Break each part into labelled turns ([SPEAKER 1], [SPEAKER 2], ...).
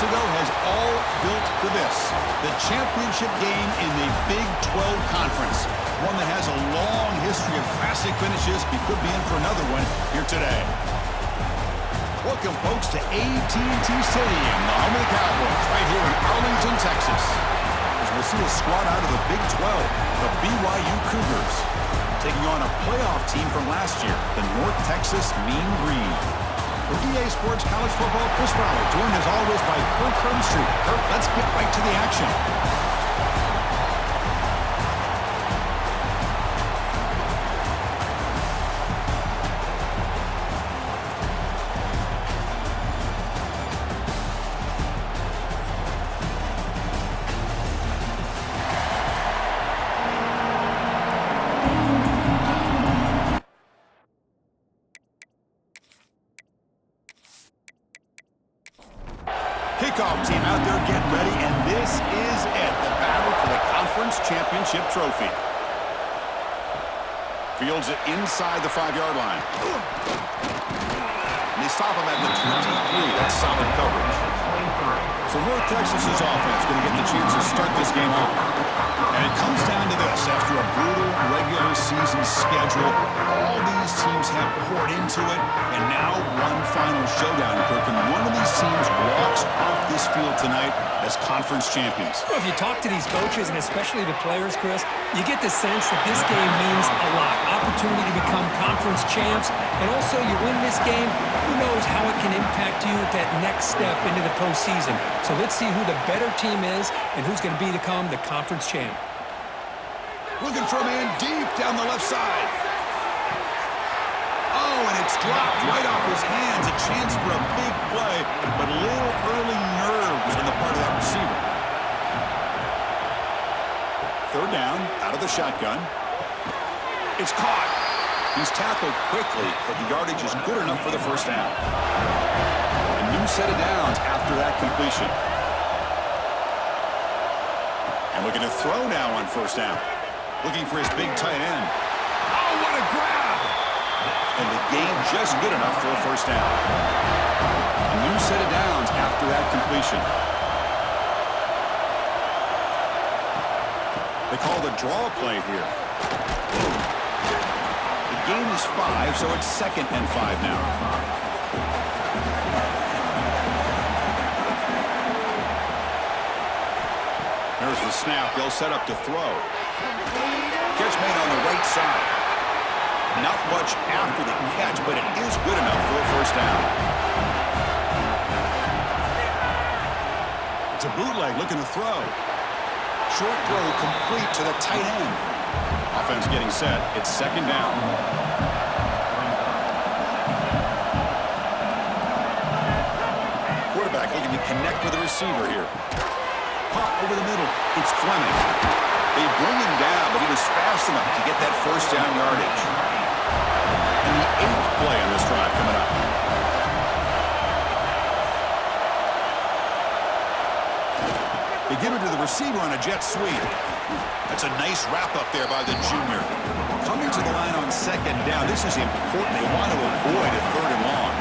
[SPEAKER 1] ago has all built to this. The championship game in the Big 12 Conference. One that has a long history of classic finishes. He could be in for another one here today. Welcome, folks, to AT&T Stadium, the home of the Cowboys, right here in Arlington, Texas. As we'll see a squad out of the Big 12, the BYU Cougars, taking on a playoff team from last year, the North Texas Mean Green. For EA Sports College Football, Chris Fowler, joined as always by Kirk Hermstreet. Kirk, let's get right to the action. Kickoff team out there getting ready, and this is it, the battle for the conference championship trophy. Fields it inside the 5-yard line. And they stop him at the 23. That's solid coverage. So North Texas's offense going to get the chance to start this game off. And it comes down to this. After a brutal regular season schedule, all these teams have poured into it, and now one final showdown, Kirk. And one of these teams walks off this field tonight as conference champions.
[SPEAKER 2] Well, if you talk to these coaches, and especially the players, Chris, you get the sense that this game means a lot. Opportunity to become conference champs, and also you win this game, who knows how it can impact you at that next step into the postseason. So let's see who the better team is and who's going to become the conference champ.
[SPEAKER 1] Looking for a man deep down the left side. Oh, and it's dropped right off his hands. A chance for a big play, but a little early nerves on the part of that receiver. Third down, out of the shotgun. It's caught. He's tackled quickly, but the yardage is good enough for the first down. A new set of downs after that completion. And looking to throw now on first down. Looking for his big tight end. Oh, what a grab! And the gain just good enough for a first down. A new set of downs after that completion. They call the draw play here. The gain is 5, so it's 2nd and 5 now. There's the snap. They'll set up to throw. Catch made on the right side. Not much after the catch, but it is good enough for a first down. It's a bootleg looking to throw. Short throw complete to the tight end. Offense getting set. It's 2nd down. Quarterback looking to connect with the receiver here. Pop over the middle. It's Fleming. They bring him down, but he was fast enough to get that first down yardage. And the 8th play on this drive coming up. They give it to the receiver on a jet sweep. That's a nice wrap up there by the junior. Coming to the line on 2nd down. This is important. They want to avoid a 3rd and long.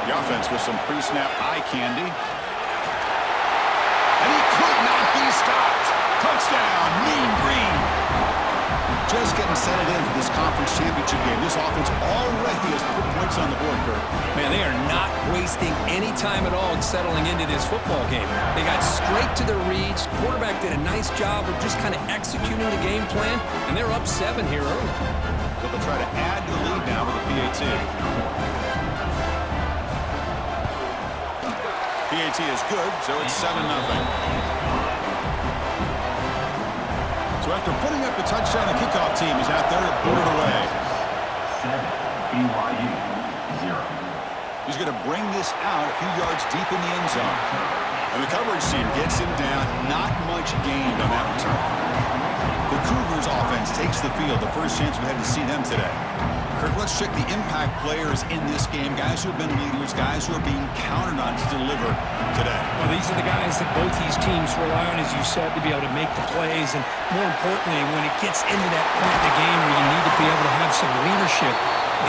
[SPEAKER 1] The offense with some pre-snap eye candy. And he could not be stopped. Touchdown, Mean Green. Just getting set it in for this conference championship game. This offense already has put points on the board, Kirk.
[SPEAKER 2] Man, they are not wasting any time at all in settling into this football game. They got straight to their reads. Quarterback did a nice job of just kind of executing the game plan, and they're up 7 here early.
[SPEAKER 1] So they'll try to add to the lead now with the PAT. PAT is good, so it's 7-0. So after putting up the touchdown, the kickoff team is out there to boot it away.
[SPEAKER 3] 7, BYU, 0.
[SPEAKER 1] He's going to bring this out a few yards deep in the end zone. And the coverage team gets him down. Not much gained on that return. The Cougars offense takes the field. The first chance we had to see them today. Kirk, let's check the impact players in this game. Guys who have been leaders, guys who are being counted on to deliver today.
[SPEAKER 2] Well, these are the guys that both these teams rely on, as you said, to be able to make the plays. And more importantly, when it gets into that point in the game where you need to be able to have some leadership,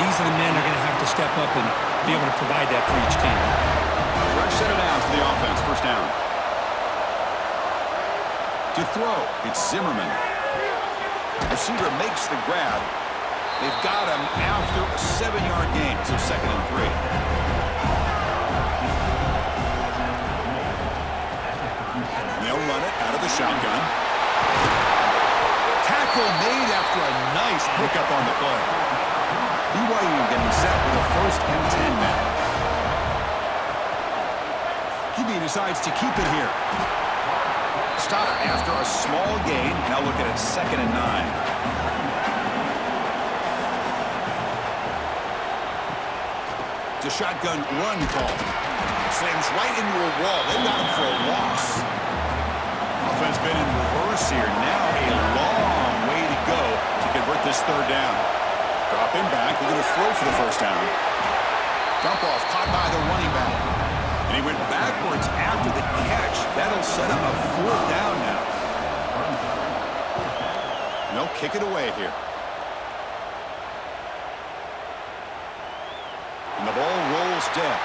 [SPEAKER 2] these are the men that are going to have to step up and be able to provide that for each team.
[SPEAKER 1] Fresh set of downs. for the offense. First down. To throw, it's Zimmerman. Receiver makes the grab. They've got him after a 7-yard gain, so 2nd and 3. They'll run it out of the shotgun. Tackle made after a nice pickup on the play. BYU getting set with a 1st and 10 now. QB decides to keep it here. Stop after a small gain. Now looking at 2nd and 9. It's a shotgun run call. Slams right into a wall. They got him for a loss. Offense been in reverse here. Now a long way to go to convert this 3rd down. Drop him back. We're going to throw for the 1st down. Dump off caught by the running back. And he went backwards after the catch. That'll set him a 4th down now. And they'll kick it away here. And the ball rolls dead.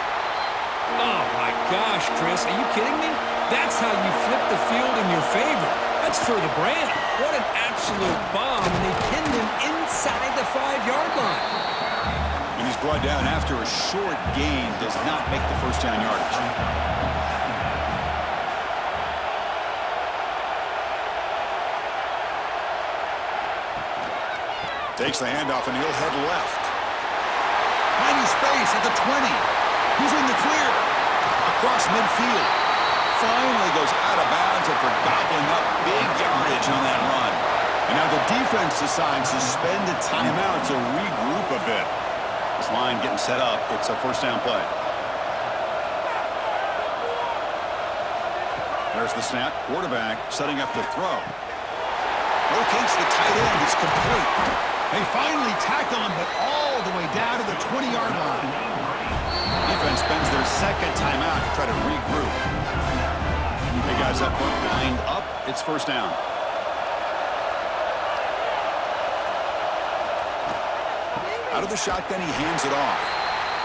[SPEAKER 2] Oh, my gosh, Chris. Are you kidding me? That's how you flip the field in your favor. That's for the brand. What an absolute bomb. They pinned him inside the 5-yard line.
[SPEAKER 1] And he's brought down after a short gain. Does not make the 1st down yardage. Takes the handoff and he'll head left. Finding space at the 20. He's in the clear. Across midfield. Finally goes out of bounds after gobbling up big yardage on that run. And now the defense decides to spend a timeout to regroup a bit. This line getting set up. It's a 1st down play. There's the snap. Quarterback setting up the throw. Locates the tight end. It's complete. They finally tackle him, but all the way down to the 20-yard line. Defense spends their 2nd timeout to try to regroup. Big guys up front, lined up. It's 1st down. Out of the shotgun, he hands it off.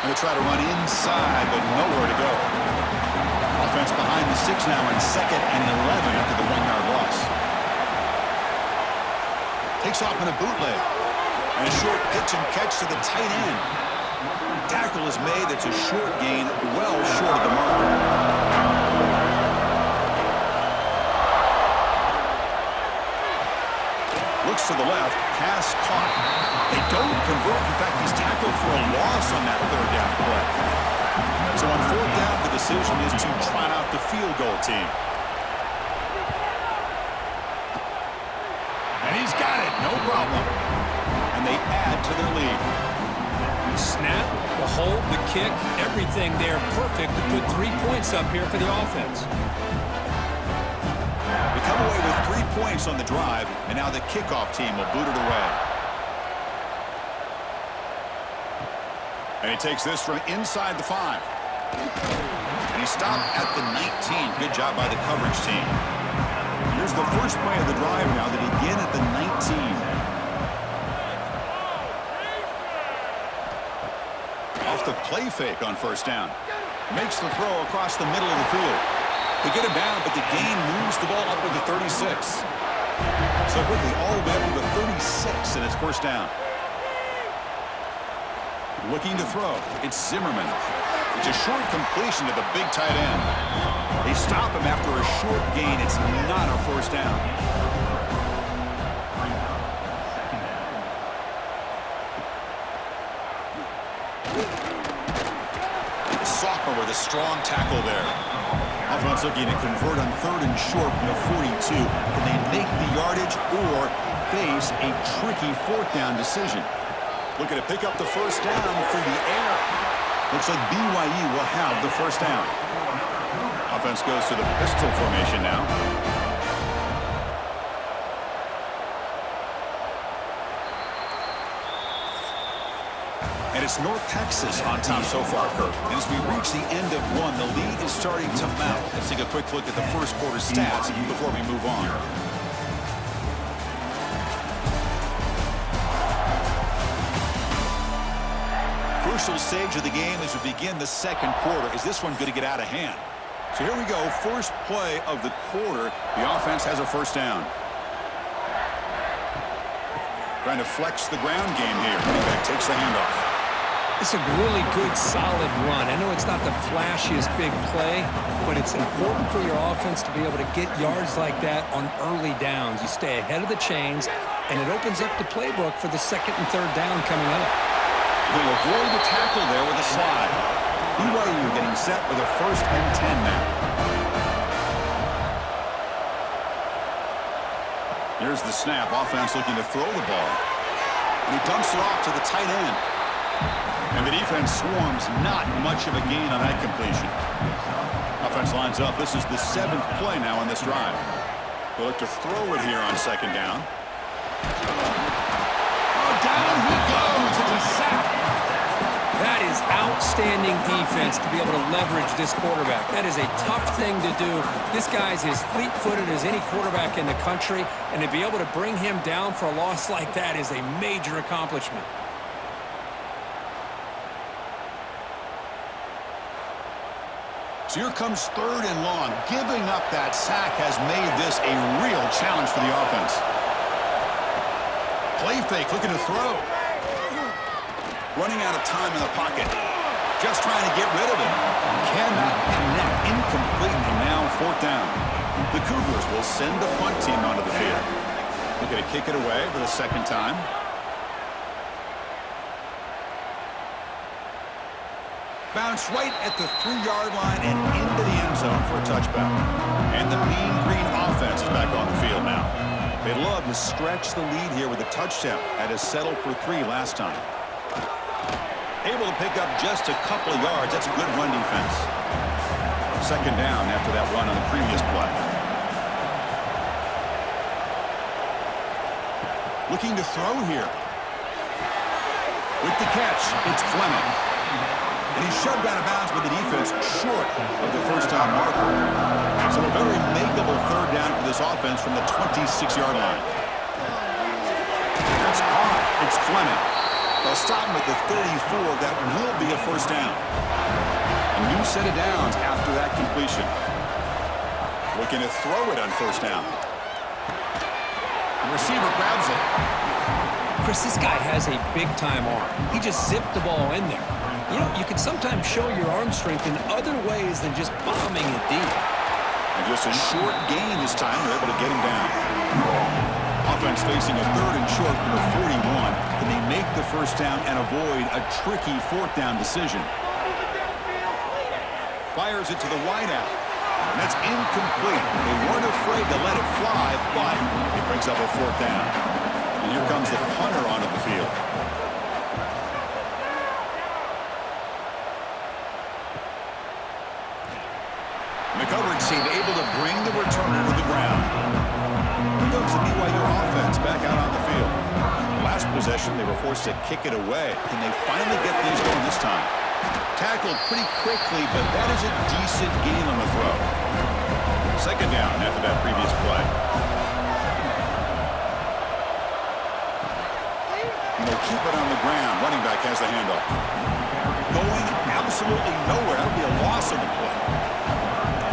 [SPEAKER 1] Going to try to run inside, but nowhere to go. Offense behind the 6 now in 2nd and 11 after the 1-yard loss. Takes off in a bootleg. And a short pitch and catch to the tight end. Tackle is made. That's a short gain, well short of the marker. Looks to the left. Pass caught. They don't convert. In fact, he's tackled for a loss on that 3rd down play. So on 4th down, the decision is to try out the field goal team. And he's got it. No problem. And they add to their lead.
[SPEAKER 2] Snap, the hold, the kick, everything there perfect to put 3 points up here for the offense.
[SPEAKER 1] We come away with 3 points on the drive, and now the kickoff team will boot it away. And he takes this from inside the 5. And he stopped at the 19. Good job by the coverage team. Here's the first play of the drive now. They begin at the 19. Off the play fake on 1st down. Makes the throw across the middle of the field. They get him down, but the gain moves the ball up to the 36. So quickly, all the way up to the 36, and it's 1st down. Looking to throw. It's Zimmerman. It's a short completion to the big tight end. They stop him after a short gain. It's not a 1st down. Sophomore with a strong tackle there. Offense looking to convert on 3rd and short from the 42. Can they make the yardage or face a tricky 4th down decision? Looking to pick up the 1st down through the air. Looks like BYU will have the 1st down. Offense goes to the pistol formation now. And it's North Texas on top so far, Kirk. And as we reach the end of 1, the lead is starting to mount. Let's take a quick look at the first quarter stats before we move on. Crucial stage of the game as we begin the 2nd quarter. Is this one going to get out of hand? So here we go, first play of the quarter. The offense has a first down. Trying to flex the ground game here. Running back takes the handoff.
[SPEAKER 2] It's a really good, solid run. I know it's not the flashiest big play, but it's important for your offense to be able to get yards like that on early downs. You stay ahead of the chains, and it opens up the playbook for the second and third down coming up.
[SPEAKER 1] They'll avoid the tackle there with a slide. BYU getting set with a first and 10 now. Here's the snap. Offense looking to throw the ball. And he dumps it off to the tight end. And the defense swarms, not much of a gain on that completion. Offense lines up. This is the 7th play now on this drive. They'll look to throw it here on second down. Oh, down he goes. It's a sack.
[SPEAKER 2] That is outstanding defense to be able to leverage this quarterback. That is a tough thing to do. This guy's as fleet-footed as any quarterback in the country, and to be able to bring him down for a loss like that is a major accomplishment.
[SPEAKER 1] So here comes third and long. Giving up that sack has made this a real challenge for the offense. Play fake, looking to throw. Running out of time in the pocket. Just trying to get rid of it. Cannot connect. Incomplete, and now fourth down. The Cougars will send the punt team onto the field. Looking to kick it away for the second time. Bounce right at the 3-yard line and into the end zone for a touchback. And the Mean Green offense is back on the field now. They'd love to stretch the lead here with a touchdown. Had to settle for 3 last time. Able to pick up just a couple of yards. That's a good run defense. Second down after that run on the previous play. Looking to throw here. With the catch, it's Fleming. And he's shoved out of bounds with the defense short of the first-down marker. So a very makeable third down for this offense from the 26-yard line. That's caught. It's Fleming. They'll stop him at the 34. That will be a first down. A new set of downs after that completion. Looking to throw it on first down. The receiver grabs it.
[SPEAKER 2] Chris, this guy has a big-time arm. He just zipped the ball in there. You know, you can sometimes show your arm strength in other ways than just bombing it deep.
[SPEAKER 1] And just a short gain this time. They're able to get him down. Offense facing a third and short from the 41. Can they make the first down and avoid a tricky fourth down decision? Fires it to the wideout. And that's incomplete. They weren't afraid to let it fly, but it brings up a fourth down. And here comes the punter onto the field. McCovered seemed able to bring the returner to the ground. Here goes the BYU offense back out on the field. Last possession, they were forced to kick it away. Can they finally get things going this time? Tackled pretty quickly, but that is a decent gain on the throw. Second down after that previous play. And they'll keep it on the ground. Running back has the handoff. Going absolutely nowhere. That would be a loss on the play.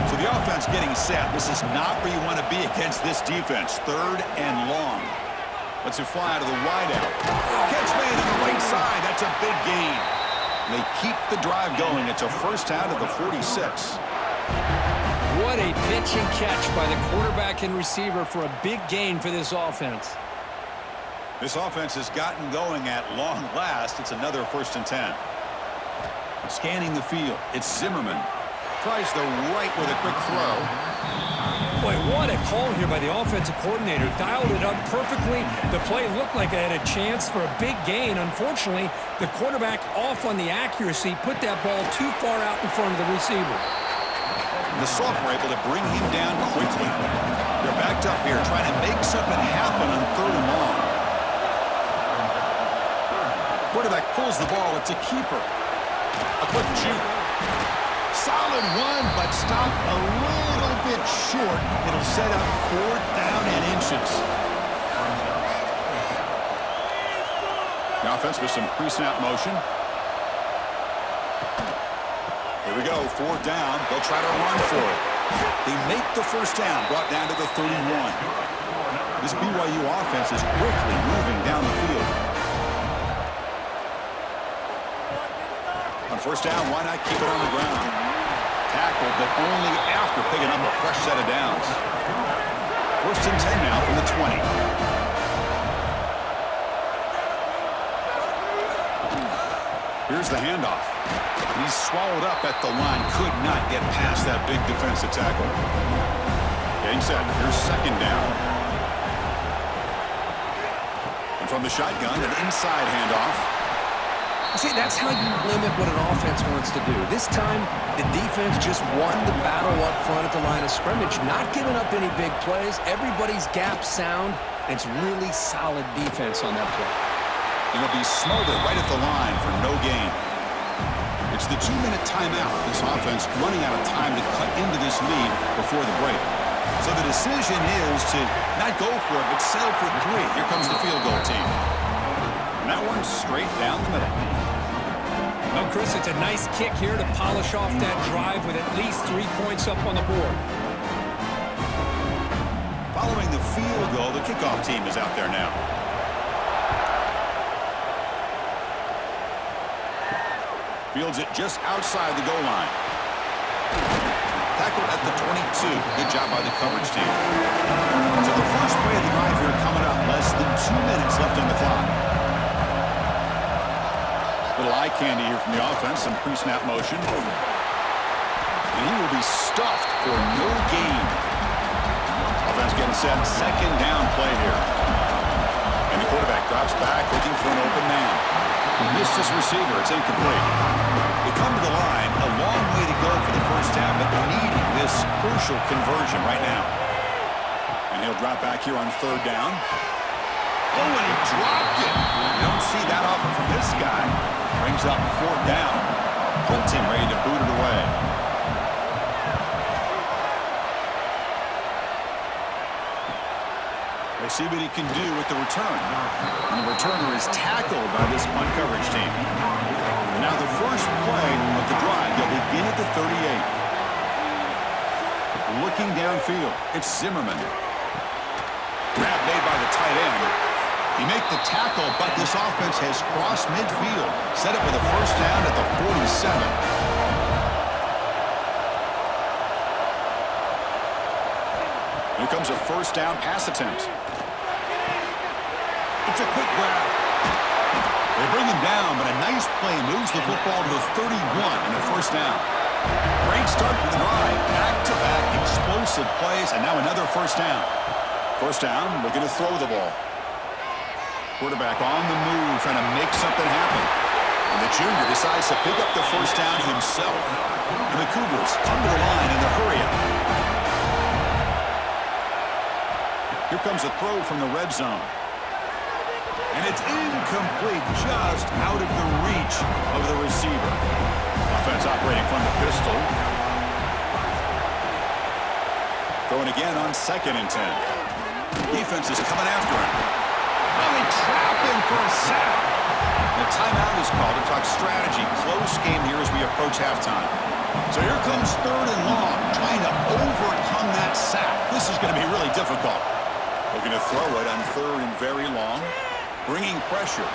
[SPEAKER 1] So the offense getting set. This is not where you want to be against this defense. Third and long. Let's it fly to the wideout. Catch made on the right side. That's a big gain. They keep the drive going. It's a first down at the 46.
[SPEAKER 2] What a pitch and catch by the quarterback and receiver for a big gain for this offense.
[SPEAKER 1] This offense has gotten going at long last. It's another first and 10. Scanning the field. It's Zimmerman. Tries the right with a quick throw.
[SPEAKER 2] Boy, what a call here by the offensive coordinator. Dialed it up perfectly. The play looked like it had a chance for a big gain. Unfortunately, the quarterback off on the accuracy, put that ball too far out in front of the receiver.
[SPEAKER 1] The sophomore able to bring him down quickly. They're backed up here trying to make something happen on third and long. Quarterback pulls the ball. It's a keeper. A quick juke. Solid run, but stopped a little bit short. It'll set up fourth down and inches. The offense with some pre-snap motion. Here we go, 4th down. They'll try to run for it. They make the first down, brought down to the 31. This BYU offense is quickly moving down the field. On first down, why not keep it on the ground? Tackle, but only after picking up a fresh set of downs. 1st and 10 now from the 20. Here's the handoff. He's swallowed up at the line. Could not get past that big defensive tackle. Getting set. Here's 2nd down. And from the shotgun, an inside handoff.
[SPEAKER 2] See, that's how you limit what an offense wants to do. This time, the defense just won the battle up front at the line of scrimmage, not giving up any big plays. Everybody's gap sound, and it's really solid defense on that play.
[SPEAKER 1] And it'll be smothered right at the line for no gain. It's the 2-minute timeout. This offense running out of time to cut into this lead before the break. So the decision is to not go for it, but settle for 3. Here comes the field goal team. And that one's straight down the middle.
[SPEAKER 2] Well, Chris, it's a nice kick here to polish off that drive with at least 3 points up on the board.
[SPEAKER 1] Following the field goal, the kickoff team is out there now. Fields it just outside the goal line. Tackled at the 22. Good job by the coverage team. So the first play of the drive here coming up. Less than 2 minutes left on the clock. Little eye candy here from the offense. Some pre-snap motion. And he will be stuffed for no gain. Offense getting set. 2nd down play here. And the quarterback drops back looking for an open man. He missed his receiver. It's incomplete. They come to the line. A long way to go for the first down, but needing this crucial conversion right now. And he'll drop back here on 3rd down. Oh, and he dropped it. You don't see that often from this guy. Brings up 4th down. Whole team ready to boot it away. We'll see what he can do with the return. And the returner is tackled by this punt coverage team. And now the first play of the drive. They'll begin at the 38. Looking downfield, it's Zimmerman. Grab made by the tight end. He made the tackle, but this offense has crossed midfield. Set up with a first down at the 47. Here comes a first down pass attempt. It's a quick grab. They bring him down, but a nice play moves the football to the 31 and a first down. Great start for the drive. Back-to-back explosive plays, and now another first down. First down, looking to throw the ball. Quarterback on the move, trying to make something happen. And the junior decides to pick up the first down himself. And the Cougars come to the line in the hurry-up. Here comes a throw from the red zone. And it's incomplete, just out of the reach of the receiver. Offense operating from the pistol. Throwing again on 2nd and 10. Defense is coming after him. Oh, they trap him for a sack. And a timeout is called to talk strategy. Close game here as we approach halftime. So here comes 3rd and long, trying to overcome that sack. This is going to be really difficult. Looking to throw it on 3rd and very long. Bringing pressure.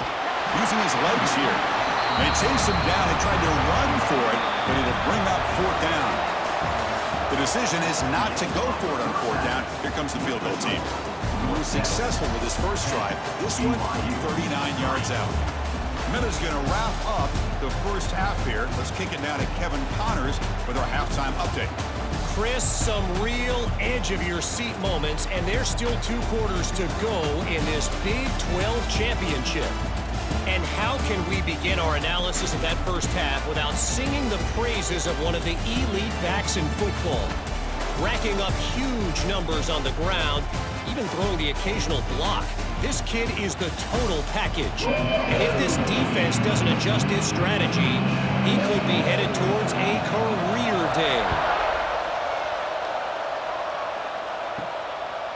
[SPEAKER 1] Using his legs here. They chased him down and tried to run for it, but it'll bring up 4th down. The decision is not to go for it on 4th down. Here comes the field goal team. He was successful with his first try. This one, 39 yards out. Miller's going to wrap up the first half here. Let's kick it now to Kevin Connors with our halftime update.
[SPEAKER 4] Chris, some real edge-of-your-seat moments, and there's still 2 quarters to go in this Big 12 championship. And how can we begin our analysis of that first half without singing the praises of one of the elite backs in football? Racking up huge numbers on the ground, even throwing the occasional block. This kid is the total package. And if this defense doesn't adjust his strategy, he could be headed towards a career day.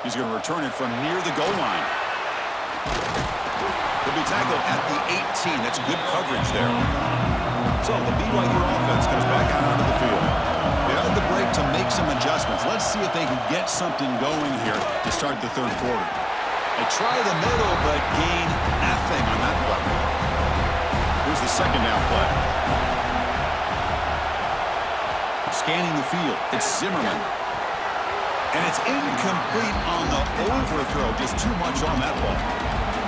[SPEAKER 4] He's going to return it from near the goal line. The
[SPEAKER 1] He'll be tackled at the 18. That's good coverage there. So the BYU offense comes back out onto the field. They had the break to make some adjustments. Let's see if they can get something going here to start the third quarter. They try the middle, but gain nothing on that play. Here's the second down play. Scanning the field, it's Zimmerman. And it's incomplete on the overthrow. Just too much on that ball.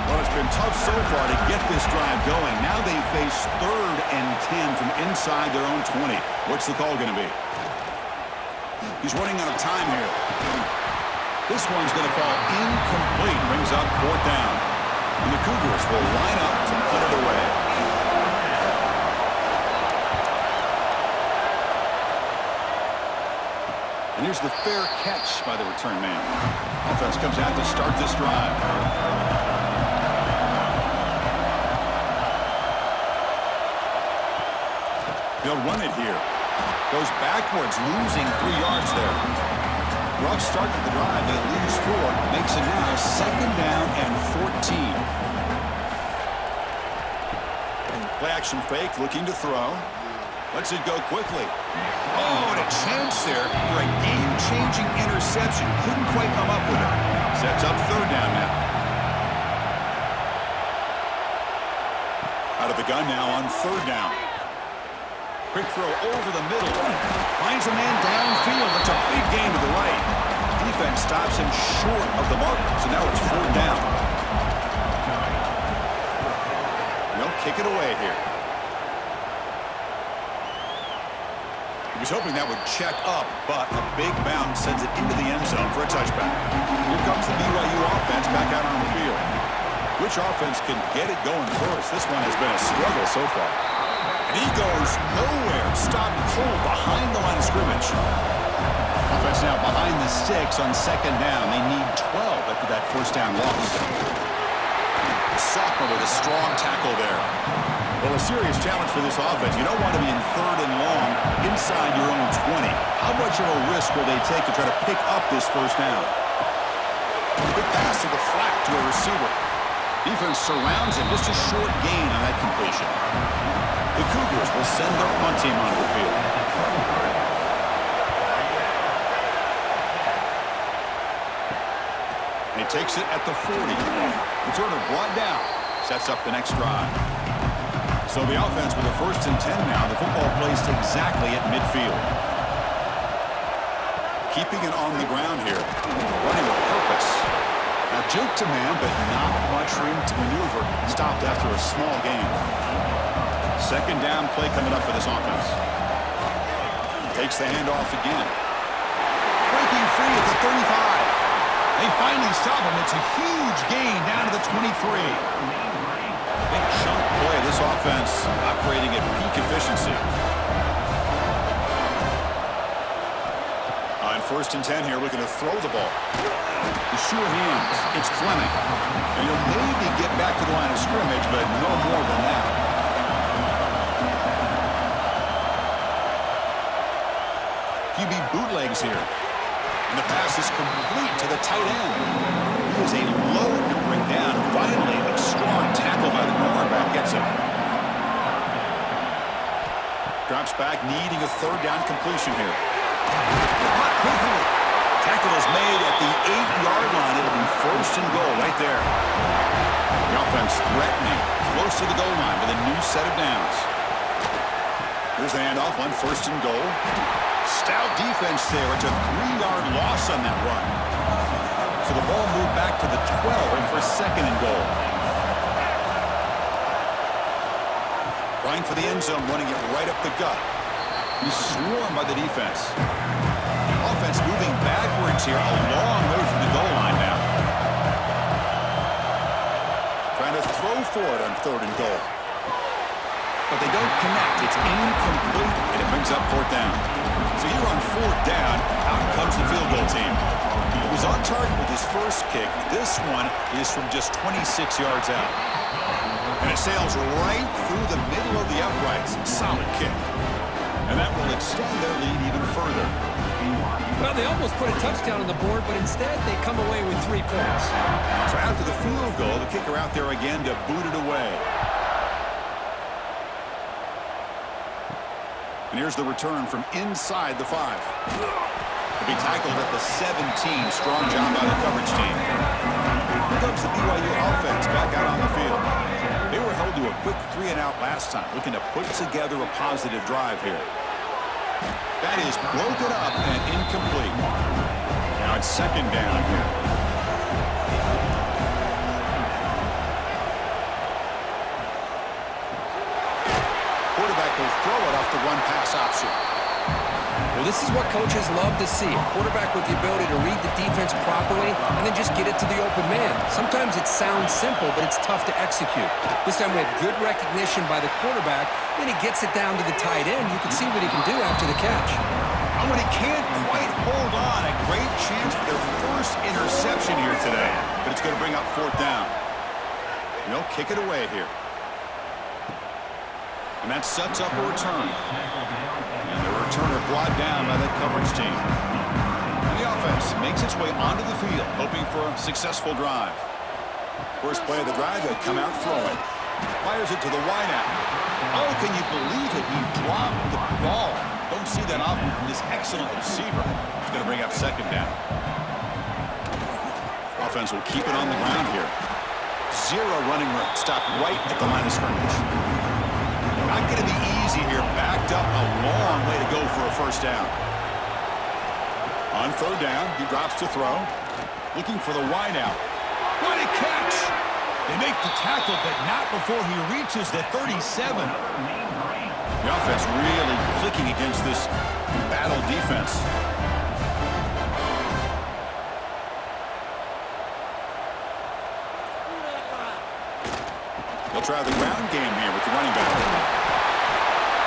[SPEAKER 1] Well, it's been tough so far to get this drive going. Now they face 3rd and 10 from inside their own 20. What's the call going to be? He's running out of time here. This one's going to fall incomplete. Brings up 4th down. And the Cougars will line up to put it away. And here's the fair catch by the return man. Offense comes out to start this drive. They'll run it here. Goes backwards, losing 3 yards there. Rough start to the drive. They lose 4. Makes it now 2nd down and 14. Play action fake, looking to throw. Lets it go quickly. Oh, and a chance there for a game-changing interception. Couldn't quite come up with it. Sets up 3rd down now. Out of the gun now on 3rd down. Quick throw over the middle. Finds a man downfield. It's a big gain to the right. Defense stops him short of the mark. So now it's 4th down. They'll kick it away here. He was hoping that would check up, but a big bounce sends it into the end zone for a touchback. Here comes the BYU offense back out on the field. Which offense can get it going first? This one has been a struggle so far. And he goes nowhere. Stopped cold behind the line of scrimmage. Offense now behind the 6 on 2nd down. They need 12 after that 1st down loss. Sophomore with a strong tackle there. Well, a serious challenge for this offense. You don't want to be in 3rd and long inside your own 20. How much of a risk will they take to try to pick up this 1st down? Good pass to the flat to a receiver. Defense surrounds him. Just a short gain on that completion. The Cougars will send their punt team onto the field. And he takes it at the 40. Returner brought down. Sets up the next drive. So the offense with a 1st and 10 now. The football placed exactly at midfield. Keeping it on the ground here. Running with purpose. Now juke to man, but not much room to maneuver. Stopped after a small gain. 2nd down play coming up for this offense. Takes the handoff again. Breaking free at the 35. They finally stop him. It's a huge gain down to the 23. Big chunk play. This offense operating at peak efficiency. On 1st and 10 here, looking to throw the ball. The sure hands. It's Fleming. And he'll maybe get back to the line of scrimmage, but no more than that. QB bootlegs here. And the pass is complete to the tight end. He is a load to bring down. Finally, a strong tackle by the cornerback gets him. Drops back, needing a 3rd down completion here. Quickly. Tackle is made at the 8-yard line. It'll be 1st and goal right there. The offense threatening, close to the goal line with a new set of downs. Here's the handoff on 1st and goal. Stout defense there. It's a 3-yard loss on that run. So the ball moved back to the 12 for 2nd and goal. Trying for the end zone, running it right up the gut. He's swarmed by the defense. Offense moving backwards here, a long way from the goal line now. Trying to throw for it on 3rd and goal. But they don't connect. It's incomplete, and it brings up 4th down. So here on 4th down, out comes the field goal team. He was on target with his first kick. This one is from just 26 yards out. And it sails right through the middle of the uprights. Solid kick. And that will extend their lead even further.
[SPEAKER 2] Well, they almost put a touchdown on the board, but instead they come away with 3 points.
[SPEAKER 1] So after the field goal, the kicker out there again to boot it away. And here's the return from inside the 5. To be tackled at the 17. Strong job by the coverage team. Here comes the BYU offense back out on the field. They were held to a quick 3-and-out last time, looking to put together a positive drive here. That is broken up and incomplete. Now it's 2nd down here. Quarterback will throw it off the one-pass option.
[SPEAKER 2] Well, this is what coaches love to see. A quarterback with the ability to read the defense properly and then just get it to the open man. Sometimes it sounds simple, but it's tough to execute. This time we have good recognition by the quarterback. When he gets it down to the tight end, you can see what he can do after the catch.
[SPEAKER 1] And when he can't quite hold on, a great chance for their first interception here today. But it's going to bring up 4th down. And they'll kick it away here. And that sets up a return. And the returner brought down by that coverage team. And the offense makes its way onto the field, hoping for a successful drive. First play of the drive, they come out throwing. Fires it to the wideout. Oh, can you believe it? He dropped the ball. Don't see that often from this excellent receiver. He's going to bring up 2nd down. Offense will keep it on the ground here. 0 running room. Stop right at the line of scrimmage. Not going to be easy here. Backed up a long way to go for a 1st down. On 3rd down, he drops to throw. Looking for the wideout. What a catch! They make the tackle, but not before he reaches the 37. The offense really clicking against this battle defense. They'll try the ground game here with the running back.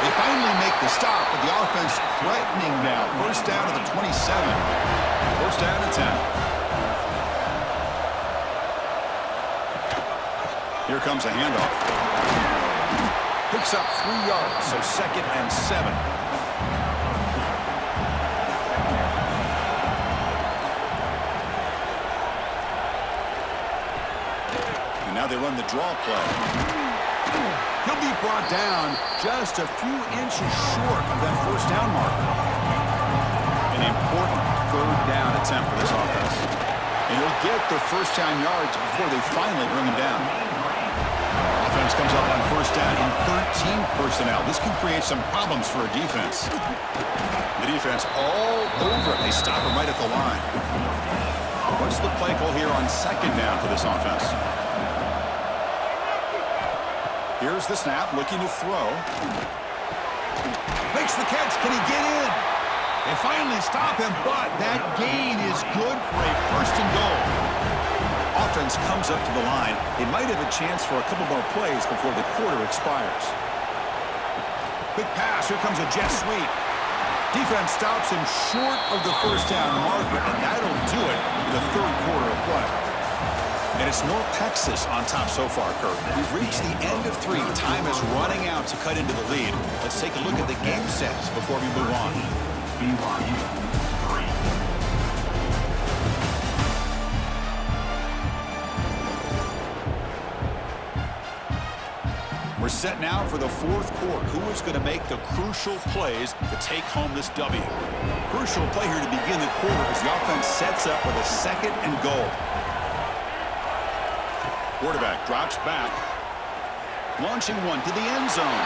[SPEAKER 1] They finally make the stop, but the offense threatening now. 1st down to the 27. 1st down to 10. Here comes a handoff. Picks up 3 yards, so 2nd and 7. And now they run the draw play. He'll be brought down just a few inches short of that 1st down marker. An important 3rd down attempt for this offense. And he'll get the 1st down yards before they finally bring him down. Offense comes up on 1st down in 13 personnel. This can create some problems for a defense. The defense all over it. They stop him right at the line. What's the play call here on 2nd down for this offense? Here's the snap, looking to throw. Makes the catch. Can he get in? They finally stop him, but that gain is good for a 1st and goal. Offense comes up to the line. They might have a chance for a couple more plays before the quarter expires. Quick pass. Here comes a jet sweep. Defense stops him short of the 1st down marker, and that'll do it for the 3rd quarter of play. And it's North Texas on top so far, Kurt. We've reached the end of 3. Time is running out to cut into the lead. Let's take a look at the game sets before we move on.
[SPEAKER 3] BYU 3.
[SPEAKER 1] We're set now for the 4th quarter. Who is going to make the crucial plays to take home this W? Crucial play here to begin the quarter as the offense sets up with a 2nd and goal. Quarterback drops back. Launching one to the end zone.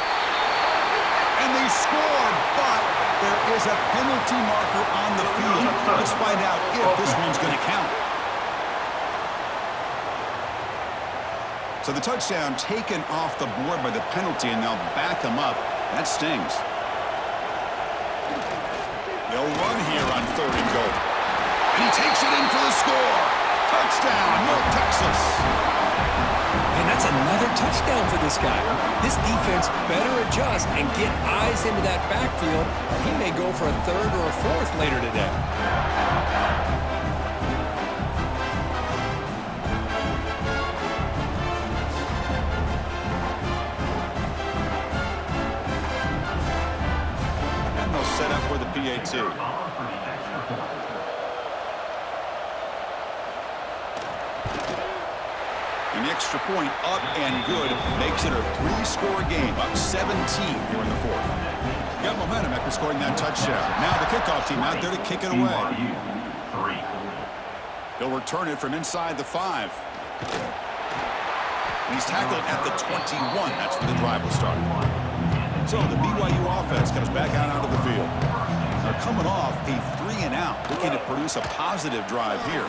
[SPEAKER 1] And they score, but there is a penalty marker on the field. Let's find out if this one's going to count. So the touchdown taken off the board by the penalty, and they'll back him up. That stings. They'll run here on 3rd and goal. And he takes it in for the score. Touchdown, North Texas.
[SPEAKER 2] And that's another touchdown for this guy. This defense better adjust and get eyes into that backfield, or he may go for a 3rd or a 4th later today.
[SPEAKER 1] 2. And the extra point up and good makes it a 3-score game, up 17 here in the 4th. Got momentum after scoring that touchdown. Now the kickoff team out there to kick it away. He'll return it from inside the 5. And he's tackled at the 21. That's where the drive will start. So the BYU offense comes back out onto the field. They're coming off a 3-and-out, looking to produce a positive drive here.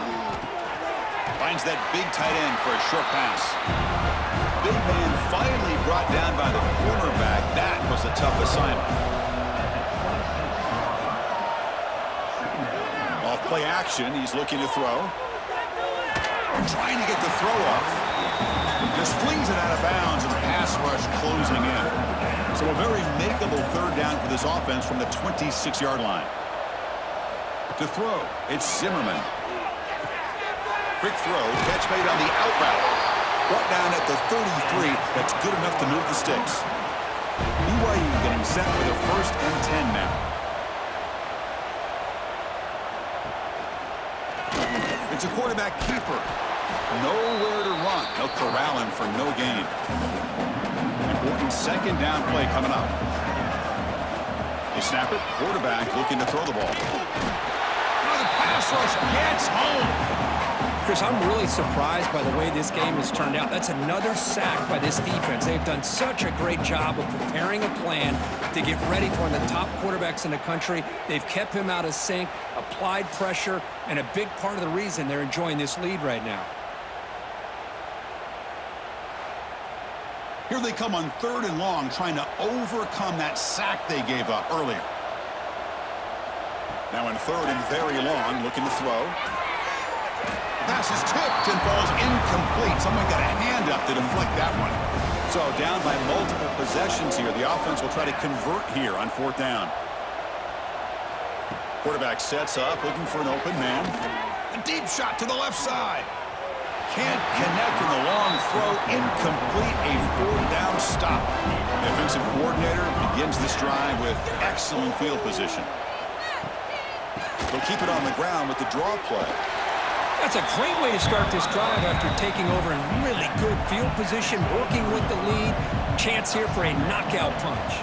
[SPEAKER 1] Finds that big tight end for a short pass. Big man finally brought down by the cornerback. That was a tough assignment. Off play action, he's looking to throw. Trying to get the throw off. Just flings it out of bounds and the pass rush closing in. So a very makeable 3rd down for this offense from the 26-yard line. To throw, it's Zimmerman. Quick throw, catch made on the out route. Brought down at the 33. That's good enough to move the sticks. BYU getting set with a 1st and 10 now. It's a quarterback keeper. Nowhere to run. They'll corral him for no gain. Important 2nd down play coming up. They snap it. Quarterback looking to throw the ball. Oh, the pass rush gets home.
[SPEAKER 2] Chris, I'm really surprised by the way this game has turned out. That's another sack by this defense. They've done such a great job of preparing a plan to get ready for one of the top quarterbacks in the country. They've kept him out of sync, applied pressure, and a big part of the reason they're enjoying this lead right now.
[SPEAKER 1] Here they come on 3rd and long, trying to overcome that sack they gave up earlier. Now in 3rd and very long, looking to throw. Pass is tipped and falls incomplete. Someone got a hand up to deflect that one. So down by multiple possessions here. The offense will try to convert here on 4th down. Quarterback sets up, looking for an open man. A deep shot to the left side. Can't connect in the long throw. Incomplete. A 4th down stop. The offensive coordinator begins this drive with excellent field position. They'll keep it on the ground with the draw play.
[SPEAKER 2] That's a great way to start this drive after taking over in really good field position, working with the lead. Chance here for a knockout punch.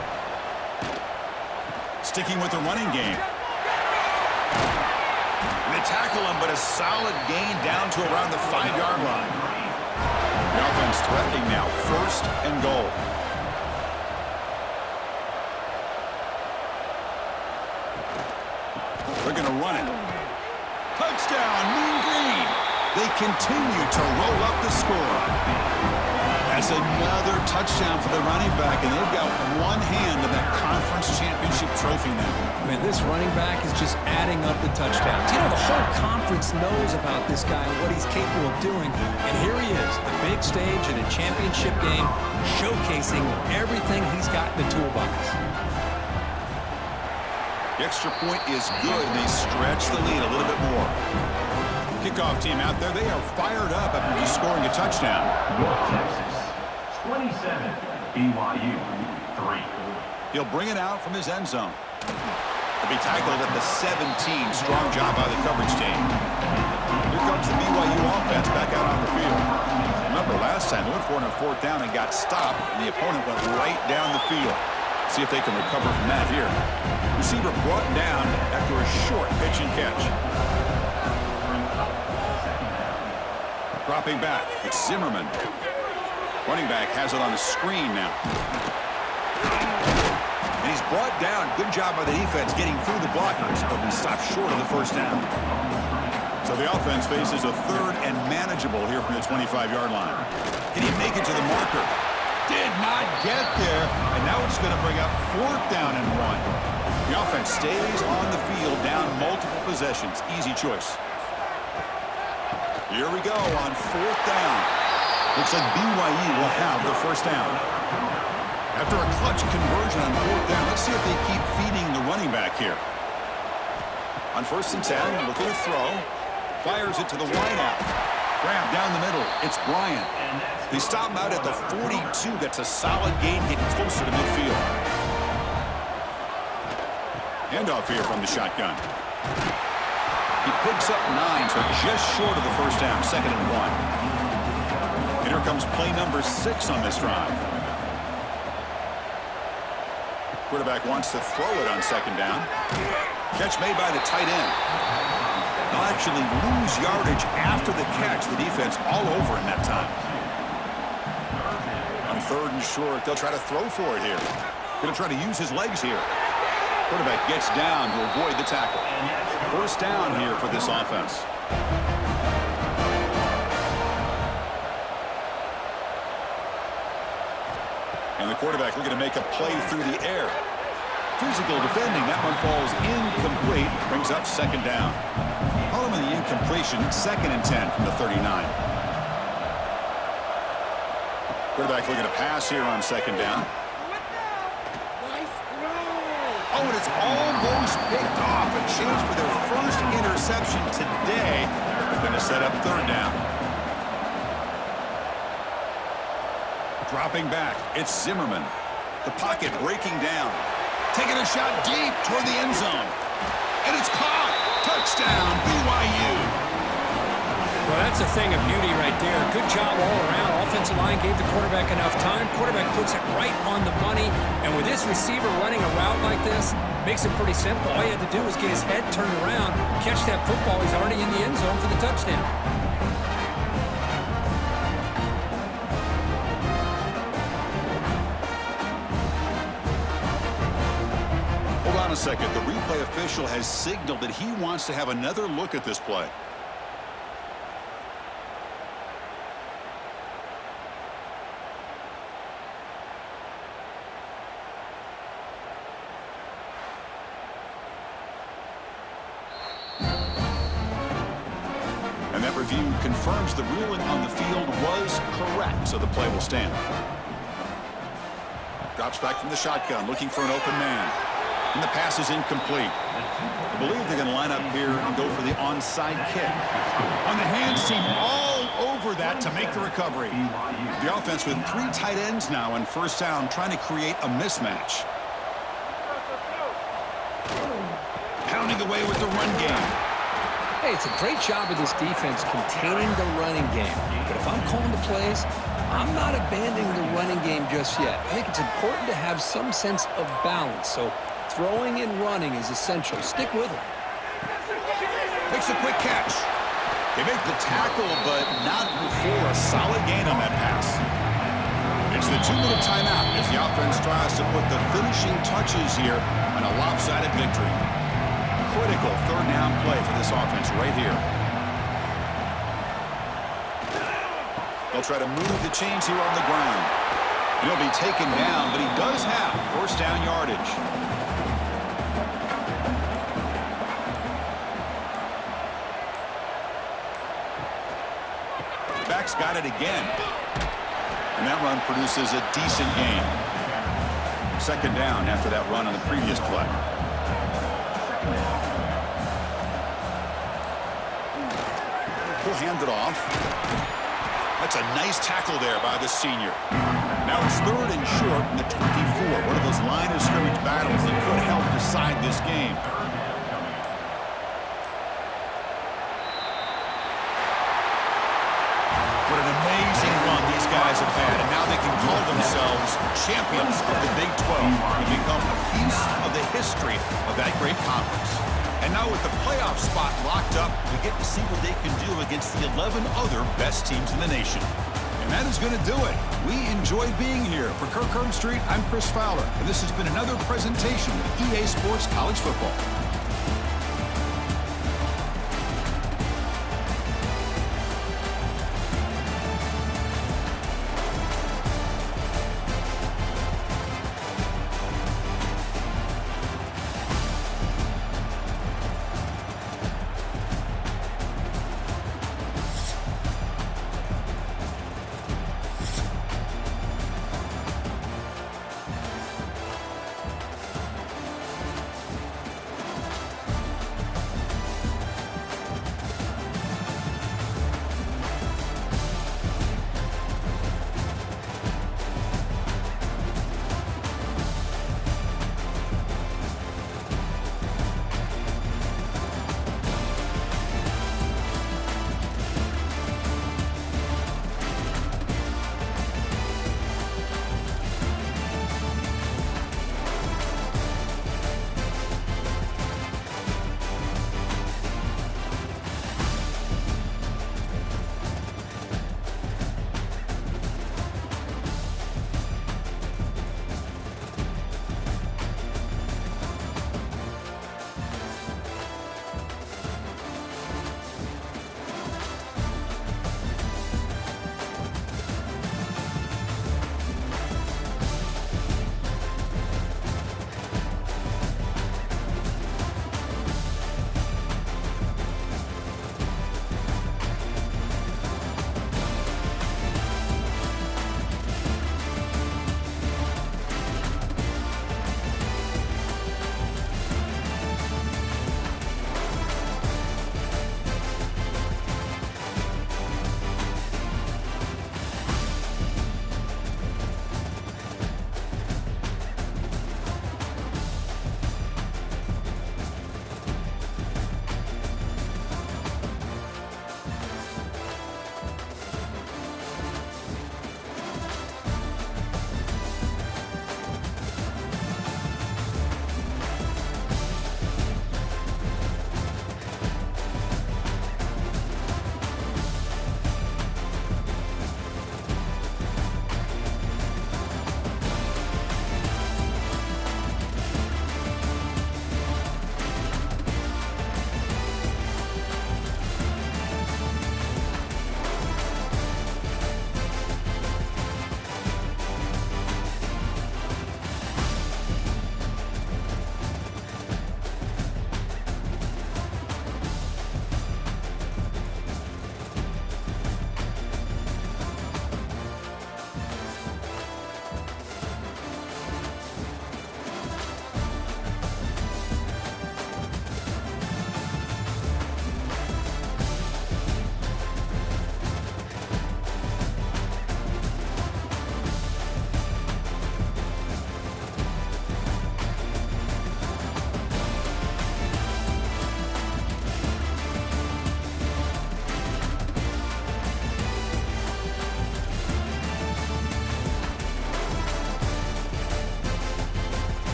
[SPEAKER 1] Sticking with the running game. They tackle him, but a solid gain down to around the 5-yard line. The offense threatening now, 1st and goal. They're going to run it. Touchdown, Mean Green. They continue to roll up the score. That's another touchdown for the running back, and they've got one hand in that conference championship trophy now.
[SPEAKER 2] Man, this running back is just adding up the touchdowns. You know, the whole conference knows about this guy and what he's capable of doing. And here he is, the big stage in a championship game, showcasing everything he's got in the toolbox.
[SPEAKER 1] The extra point is good, and they stretch the lead a little bit more. Kickoff team out there, they are fired up after just scoring a touchdown.
[SPEAKER 3] North Texas, 27, BYU, 3.
[SPEAKER 1] He'll bring it out from his end zone. He'll be tackled at the 17. Strong job by the coverage team. Here comes the BYU offense back out on the field. Remember, last time they went for it on 4th down and got stopped, and the opponent went right down the field. See if they can recover from that here. Receiver brought down after a short pitch and catch. Dropping back, it's Zimmerman. Running back has it on the screen now. And he's brought down. Good job by the defense getting through the blockers, but he stopped short of the 1st down. So the offense faces a 3rd and manageable here from the 25-yard line. Can he make it to the marker? Did not get there, and now it's going to bring up 4th down and 1. The offense stays on the field, down multiple possessions. Easy choice. Here we go on 4th down. Looks like BYU will have the 1st down. After a clutch conversion on 4th down, let's see if they keep feeding the running back here. On 1st and 10, looking to throw. Fires it to the wideout. Grab down the middle. It's Bryant. They stop him out at the 42. That's a solid gain, getting closer to midfield. Handoff here from the shotgun. He picks up 9, so just short of the first down, 2nd and 1. And here comes play number 6 on this drive. Quarterback wants to throw it on 2nd down. Catch made by the tight end. They'll actually lose yardage after the catch. The defense all over in that time. On 3rd and short, they'll try to throw for it here. Going to try to use his legs here. Quarterback gets down to avoid the tackle. 1st down here for this offense. And the quarterback looking to make a play through the air. Physical defending. That one falls incomplete. Brings up 2nd down. Call him in the incompletion. 2nd and 10 from the 39. Quarterback looking to pass here on 2nd down. Oh, and it's almost picked off. A chance for their first interception today. Going to set up 3rd down. Dropping back, it's Zimmerman. The pocket breaking down. Taking a shot deep toward the end zone. And it's caught. Touchdown, BYU.
[SPEAKER 2] Well, that's a thing of beauty right there. Good job all around. Offensive line gave the quarterback enough time. Quarterback puts it right on the money. And with this receiver running a route like this, makes it pretty simple. All he had to do was get his head turned around, catch that football. He's already in the end zone for the touchdown.
[SPEAKER 1] Hold on a second. The replay official has signaled that he wants to have another look at this play. And that review confirms the ruling on the field was correct, so the play will stand. Drops back from the shotgun, looking for an open man. And the pass is incomplete. I believe they're going to line up here and go for the onside kick. On the hands team, all over that to make the recovery. The offense with 3 tight ends now on 1st down, trying to create a mismatch. Pounding away with the run game.
[SPEAKER 2] Hey, it's a great job of this defense containing the running game. But if I'm calling the plays, I'm not abandoning the running game just yet. I think it's important to have some sense of balance. So throwing and running is essential. Stick with it.
[SPEAKER 1] Makes a quick catch. They make the tackle, but not before a solid gain on that pass. It's the 2-minute timeout as the offense tries to put the finishing touches here on a lopsided victory. Critical 3rd down play for this offense right here. They'll try to move the chains here on the ground. And he'll be taken down, but he does have 1st down yardage. The back's got it again. And that run produces a decent gain. 2nd down after that run on the previous play. He'll hand it off. That's a nice tackle there by the senior. Now it's 3rd and short from the 24. One of those line of scrimmage battles that could help decide this game. What an amazing run these guys have had, and now they can call themselves champions of the Big 12 and become a piece of the history of that great conference. And now with the playoff spot locked up, we get to see what they can do against the 11 other best teams in the nation. And that is going to do it. We enjoyed being here. For Kirk Street, I'm Chris Fowler, and this has been another presentation of EA Sports College Football.